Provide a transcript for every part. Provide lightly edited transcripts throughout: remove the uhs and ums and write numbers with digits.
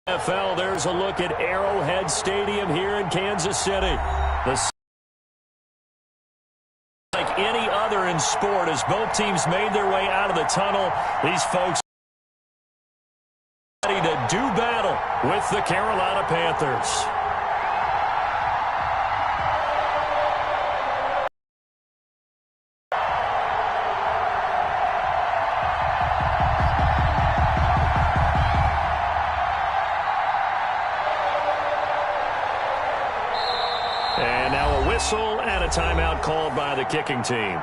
NFL, there's a look at Arrowhead Stadium here in Kansas City. Like any other in sport, as both teams made their way out of the tunnel, these folks ready to do battle with the Carolina Panthers. And a timeout called by the kicking team.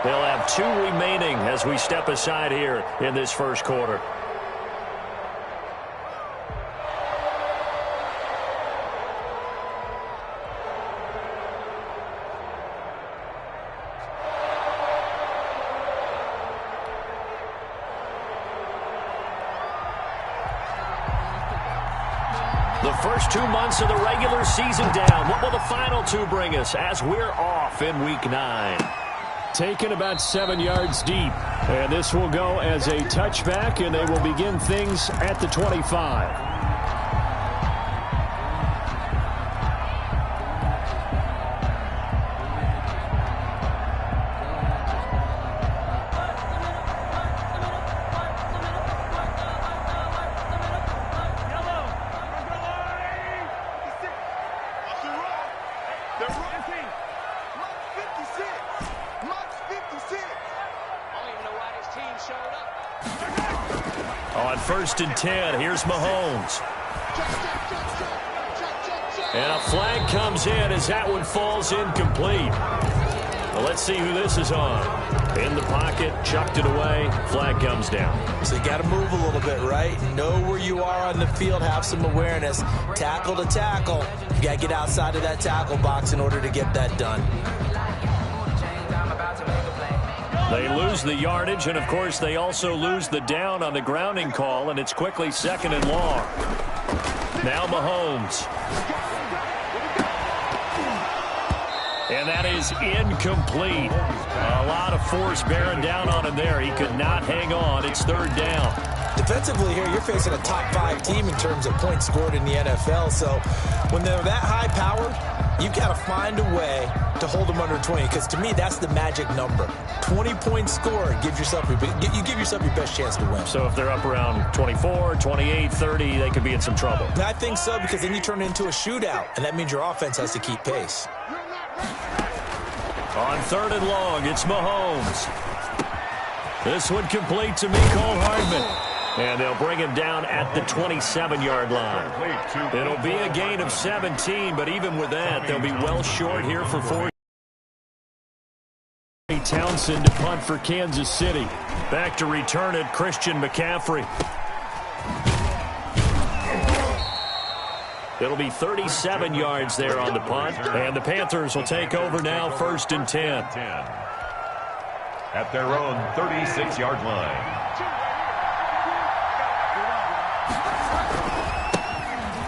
They'll have 2 remaining as we step aside here in this first quarter. The first 2 months of the regular season down. What will the final 2 bring us as we're off in Week 9? Taken about 7 yards deep. And this will go as a touchback, and they will begin things at the 25. On 1st and 10, here's Mahomes. And a flag comes in as that one falls incomplete. Well, let's see who this is on. In the pocket, chucked it away, flag comes down. So you got to move a little bit, right? Know where you are on the field, have some awareness. Tackle to tackle. You got to get outside of that tackle box in order to get that done. They lose the yardage, and, of course, they also lose the down on the grounding call, and it's quickly 2nd and long. Now Mahomes. And that is incomplete. A lot of force bearing down on him there. He could not hang on. It's 3rd down. Defensively here, you're facing a top 5 team in terms of points scored in the NFL, so when they're that high-powered, you've got to find a way to hold them under 20, because to me, that's the magic number. 20 points scored, you give yourself your best chance to win. So if they're up around 24, 28, 30, they could be in some trouble. I think so, because then you turn it into a shootout, and that means your offense has to keep pace. On 3rd and long, it's Mahomes. This one complete to Mecole Hardman. And they'll bring him down at the 27-yard line. It'll be a gain of 17, but even with that, they'll be well short here for 4. Townsend to punt for Kansas City. Back to return it, Christian McCaffrey. It'll be 37 yards there on the punt, and the Panthers will take over now, 1st and 10. At their own 36-yard line.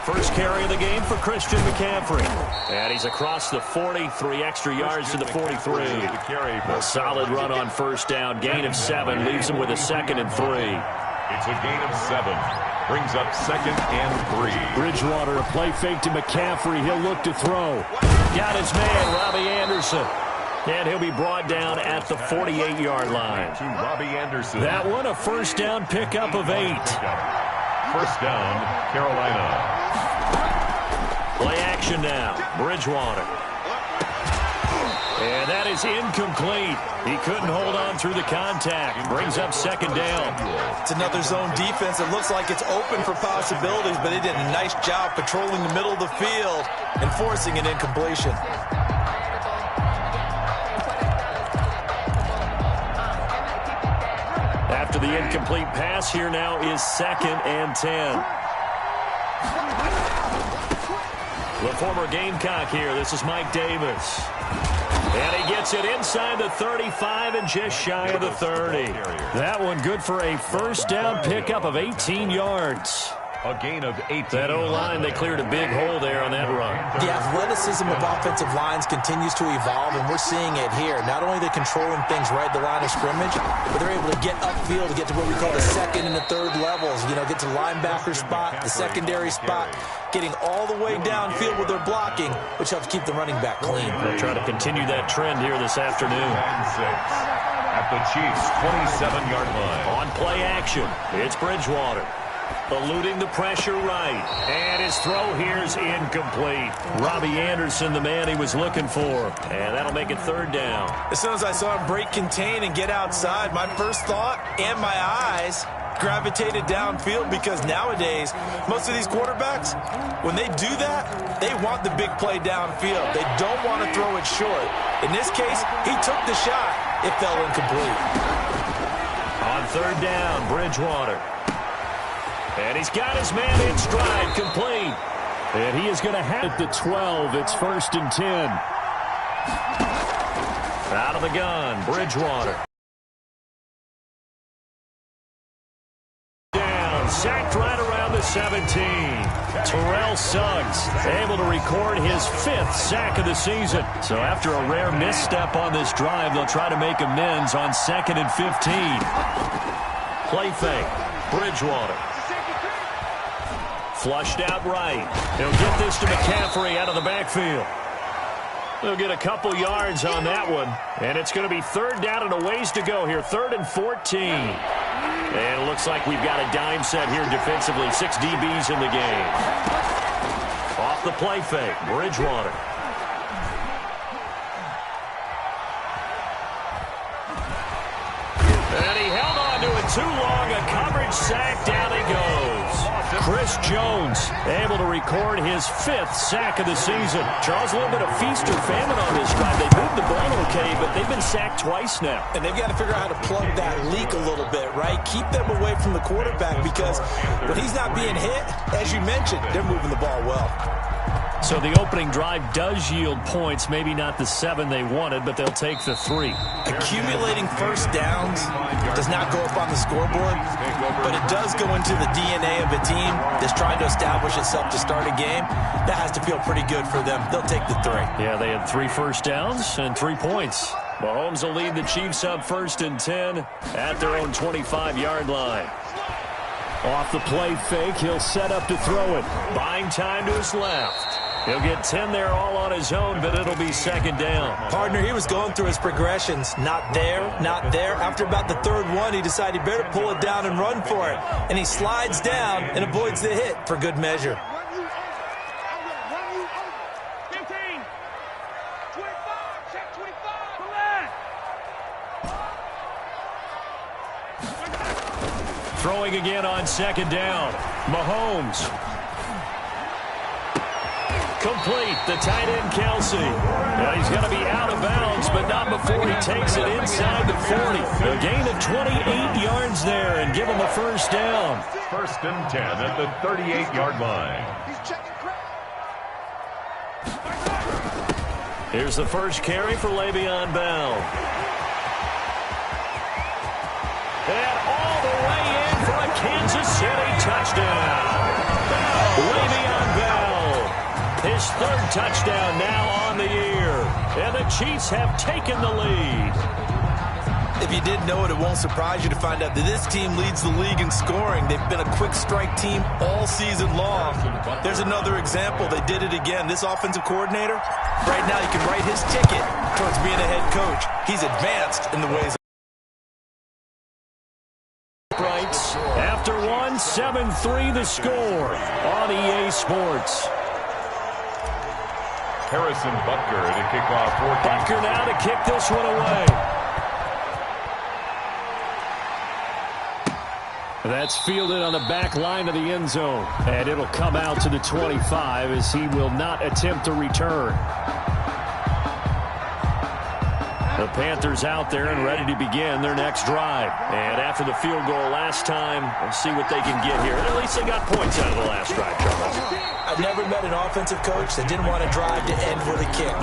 First carry of the game for Christian McCaffrey. And he's across the 40, 3 extra yards to the 43. A solid run on 1st down. Gain of 7 leaves him with a 2nd and 3. It's a gain of 7. Brings up 2nd and 3. Bridgewater, a play fake to McCaffrey. He'll look to throw. Got his man, Robbie Anderson. And he'll be brought down at the 48-yard line. To Robbie Anderson. That one, a 1st down pickup of 8. 1st down, Carolina. Play action now. Bridgewater. And that is incomplete. He couldn't hold on through the contact. Brings up 2nd down. It's another zone defense. It looks like it's open for possibilities, but they did a nice job patrolling the middle of the field and forcing an incompletion. After the incomplete pass, here now is 2nd and 10. The former Gamecock here. This is Mike Davis. And he gets it inside the 35 and just shy of the 30. That one good for a 1st down pickup of 18 yards. A gain of 8. That O-line, they cleared a big hole there on that run. The athleticism of offensive lines continues to evolve, and we're seeing it here. Not only are they controlling things right at the line of scrimmage, but they're able to get upfield to get to what we call the second and the third levels. You know, get to the linebacker spot, the secondary spot, getting all the way downfield with their blocking, which helps keep the running back clean. They'll try to continue that trend here this afternoon. At the Chiefs' 27-yard line. On play action, it's Bridgewater. Eluding the pressure right. And his throw here is incomplete. Robbie Anderson, the man he was looking for. And that'll make it third down. As soon as I saw him break contain and get outside, my first thought and my eyes gravitated downfield, because nowadays, most of these quarterbacks, when they do that, they want the big play downfield. They don't want to throw it short. In this case, he took the shot. It fell incomplete. On third down, Bridgewater. And he's got his man in stride, complete. And he is going to have it to 12. It's 1st and 10. Out of the gun, Bridgewater. Down, sacked right around the 17. Terrell Suggs able to record his 5th sack of the season. So after a rare misstep on this drive, they'll try to make amends on 2nd and 15. Play fake, Bridgewater. Flushed out right. He'll get this to McCaffrey out of the backfield. They'll get a couple yards on that one. And it's going to be third down and a ways to go here. 3rd and 14. And it looks like we've got a dime set here defensively. 6 DBs in the game. Off the play fake, Bridgewater. And he held on to it too long. A coverage sack. Down he goes. Chris Jones able to record his 5th sack of the season. Charles, a little bit of feast or famine on this drive. They moved the ball okay, but they've been sacked twice now. And they've got to figure out how to plug that leak a little bit, right? Keep them away from the quarterback, because when he's not being hit, as you mentioned, they're moving the ball well. So the opening drive does yield points, maybe not the 7 they wanted, but they'll take the 3. Accumulating first downs does not go up on the scoreboard, but it does go into the DNA of a team that's trying to establish itself to start a game. That has to feel pretty good for them. They'll take the 3. Yeah, they had 3 first downs and 3 points. Mahomes will lead the Chiefs up 1st and 10 at their own 25-yard line. Off the play fake, he'll set up to throw it. Buying time to his left. He'll get 10 there all on his own, but it'll be 2nd down. Partner, he was going through his progressions. Not there, not there. After about the 3rd one, he decided he better pull it down and run for it. And he slides down and avoids the hit for good measure. Throwing again on 2nd down. Mahomes. Complete, the tight end, Kelsey. Now he's going to be out of bounds, but not before he takes it inside the 40. A gain of 28 yards there and give him a 1st down. 1st and 10 at the 38-yard line. Here's the first carry for Le'Veon Bell. And all the way in for a Kansas City touchdown. Le'Veon Bell. His 3rd touchdown now on the year. And the Chiefs have taken the lead. If you didn't know it, it won't surprise you to find out that this team leads the league in scoring. They've been a quick strike team all season long. There's another example. They did it again. This offensive coordinator, right now, you can write his ticket towards being a head coach. He's advanced in the ways. After one, 7-3 the score on EA Sports. Harrison Butker to kick off. Butker now to kick this one away. That's fielded on the back line of the end zone. And it'll come out to the 25 as he will not attempt to return. The Panthers out there and ready to begin their next drive. And after the field goal last time, we'll see what they can get here. At least they got points out of the last drive, Charles. I've never met an offensive coach that didn't want to drive to end with a kick.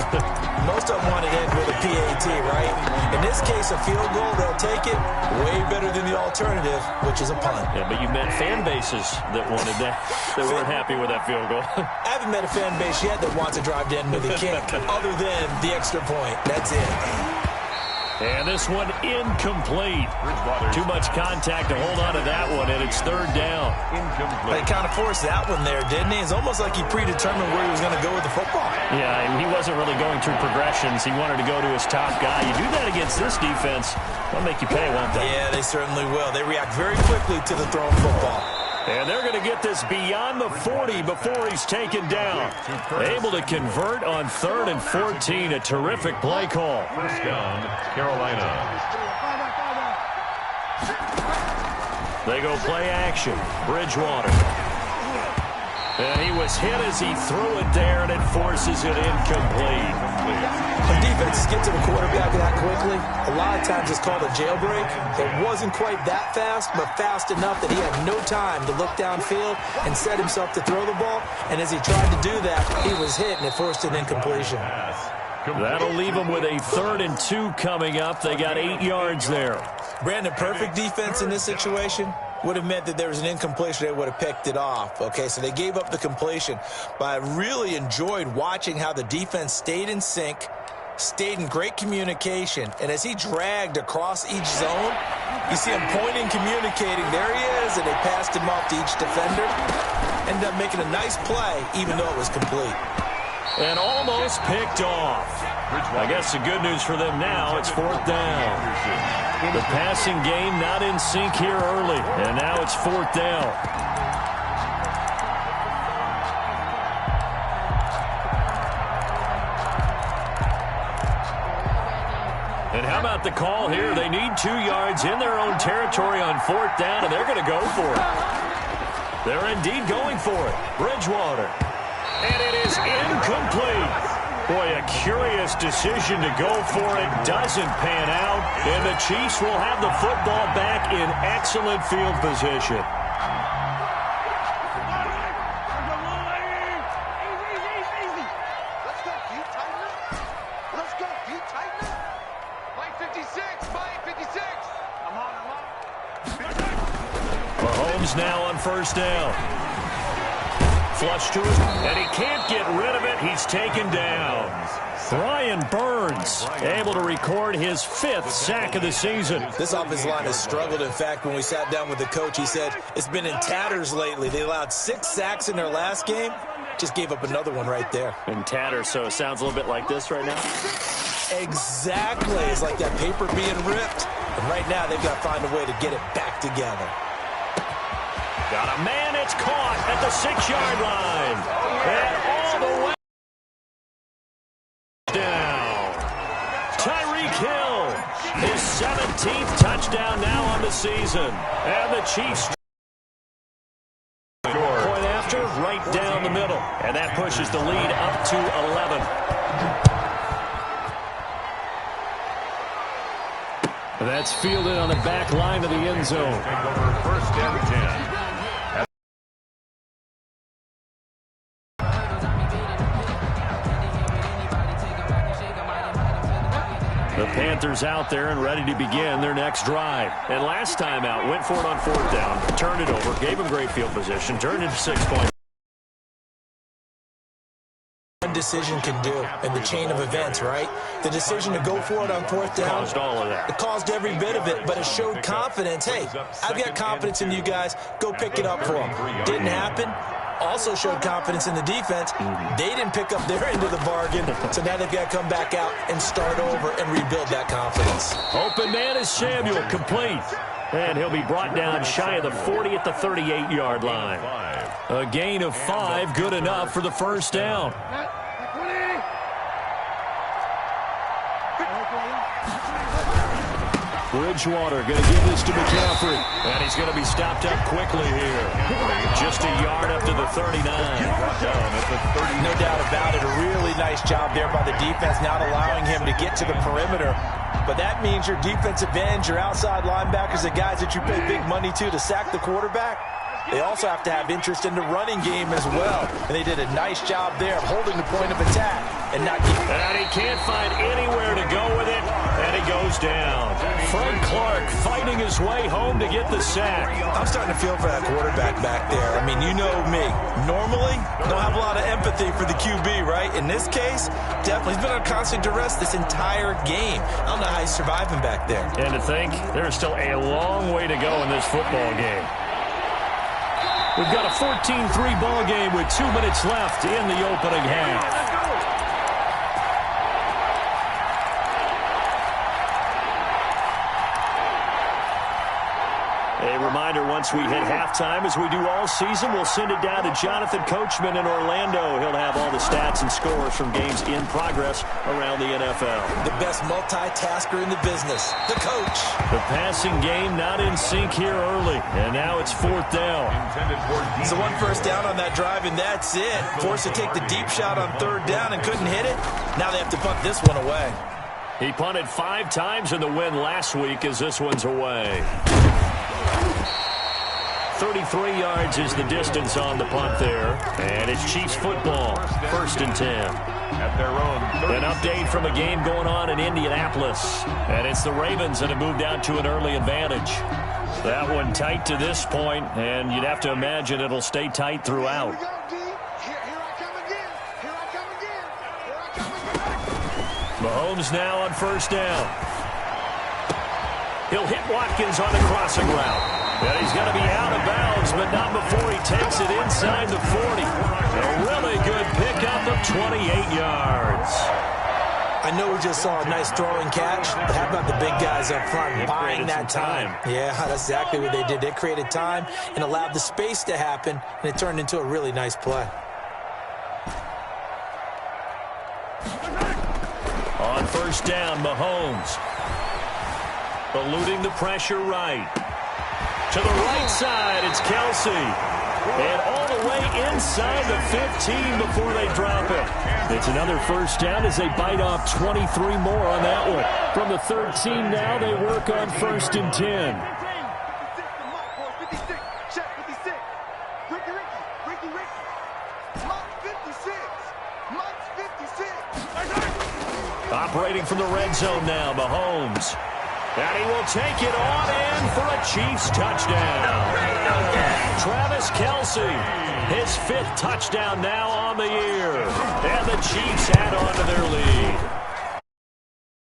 Most of them want to end with a PAT, right? In this case, a field goal, they'll take it way better than the alternative, which is a punt. Yeah, but you've met fan bases that wanted that, that weren't happy with that field goal. I haven't met a fan base yet that wants to drive to end with a kick, other than the extra point. That's it. And this one incomplete. Too much contact to hold on to that one, and it's third down. They kind of forced that one there, didn't he? It's almost like he predetermined where he was going to go with the football. Yeah, he wasn't really going through progressions. He wanted to go to his top guy. You do that against this defense, they'll make you pay, won't they? Yeah, they certainly will. They react very quickly to the thrown football. And they're going to get this beyond the 40 before he's taken down. Able to convert on 3rd and 14. A terrific play call. First down, Carolina. They go play action. Bridgewater. And he was hit as he threw it there, and it forces it incomplete. When defenses get to the quarterback that quickly, a lot of times it's called a jailbreak. It wasn't quite that fast, but fast enough that he had no time to look downfield and set himself to throw the ball. And as he tried to do that, he was hit, and it forced an incompletion. That'll leave them with a 3rd and 2 coming up. They got 8 yards there. Brandon, perfect defense in this situation would have meant that there was an incompletion. They would have picked it off. Okay, so they gave up the completion. But I really enjoyed watching how the defense stayed in sync, stayed in great communication. And as he dragged across each zone, you see him pointing, communicating. There he is, and they passed him off to each defender. Ended up making a nice play, even though it was complete. And almost picked off. I guess the good news for them now, it's 4th down. The passing game not in sync here early, and now it's 4th down. And how about the call here? They need 2 yards in their own territory on 4th down, and they're going to go for it. They're indeed going for it. Bridgewater. And it is incomplete. Boy, a curious decision to go for it. Doesn't pan out. And the Chiefs will have the football back in excellent field position. Let's go. Do you tighten it? Mike 56. Mike 56. I'm on. Mahomes now on 1st down. Flush to him, and he can't get rid of it. He's taken down. Brian Burns able to record his 5th sack of the season. This offensive line has struggled. In fact, when we sat down with the coach, he said it's been in tatters lately. They allowed 6 sacks in their last game. Just gave up another one right there. In tatters, so it sounds a little bit like this right now. Exactly. It's like that paper being ripped. And right now, they've got to find a way to get it back together. Got a man, it's caught at the 6-yard line. And all the way down. Tyreek Hill, his 17th touchdown now on the season. And the Chiefs point after, right down the middle. And that pushes the lead up to 11. That's fielded on the back line of the end zone. Take over 1st and 10. The Panthers out there and ready to begin their next drive. And last time out, went for it on 4th down, turned it over, gave them great field position, turned it to 6 points. One decision can do in the chain of events, right? The decision to go for it on 4th down. Caused all of that. It caused every bit of it, but it showed confidence. Hey, I've got confidence in you guys. Go pick it up for them. Didn't happen. Also showed confidence in the defense. They didn't pick up their end of the bargain, so now they've got to come back out and start over and rebuild that confidence. Open man is Samuel, complete. And he'll be brought down shy of the 40 at the 38-yard line. A gain of 5, good enough for the 1st down. Bridgewater going to give this to McCaffrey. And he's going to be stopped up quickly here. Just a yard up to the 39. No doubt about it. A really nice job there by the defense, not allowing him to get to the perimeter. But that means your defensive ends, your outside linebackers, the guys that you pay big money to sack the quarterback, they also have to have interest in the running game as well. And they did a nice job there of holding the point of attack and not getting... And he can't find anywhere to go with it, and he goes down. Frank Clark fighting his way home to get the sack. I'm starting to feel for that quarterback back there. I mean, you know me. Normally, don't have a lot of empathy for the QB, right? In this case, definitely. He's been on constant duress this entire game. I don't know how he's surviving back there. And to think, there's still a long way to go in this football game. We've got a 14-3 ball game with 2 minutes left in the opening half. A reminder, once we hit halftime, as we do all season, we'll send it down to Jonathan Coachman in Orlando. He'll have all the stats and scores from games in progress around the NFL. The best multitasker in the business, the coach. The passing game not in sync here early, and now it's 4th down. So 1 first down on that drive, and that's it. Forced to take the deep shot on 3rd down and couldn't hit it. Now they have to punt this one away. He punted 5 times in the win last week as this one's away. 33 yards is the distance on the punt there. And it's Chiefs football, 1st and 10. At their own. An update from a game going on in Indianapolis. And it's the Ravens that have moved out to an early advantage. That one tight to this point, and you'd have to imagine it'll stay tight throughout. Mahomes now on 1st down. He'll hit Watkins on the crossing route. And he's going to be out of bounds, but not before he takes it inside the 40. A really good pickup of 28 yards. I know we just saw a nice throwing catch, but how about the big guys up front buying that time? Yeah, that's exactly what they did. They created time and allowed the space to happen, and it turned into a really nice play. On 1st down, Mahomes. Eluding the pressure right. To the right side, it's Kelsey. And all the way inside the 15 before they drop it. It's another 1st down as they bite off 23 more on that one. From the 13 now, they work on 1st and 10. Operating from the red zone now, Mahomes. And he will take it on in for a Chiefs touchdown. Travis Kelce, his 5th touchdown now on the year. And the Chiefs add on to their lead.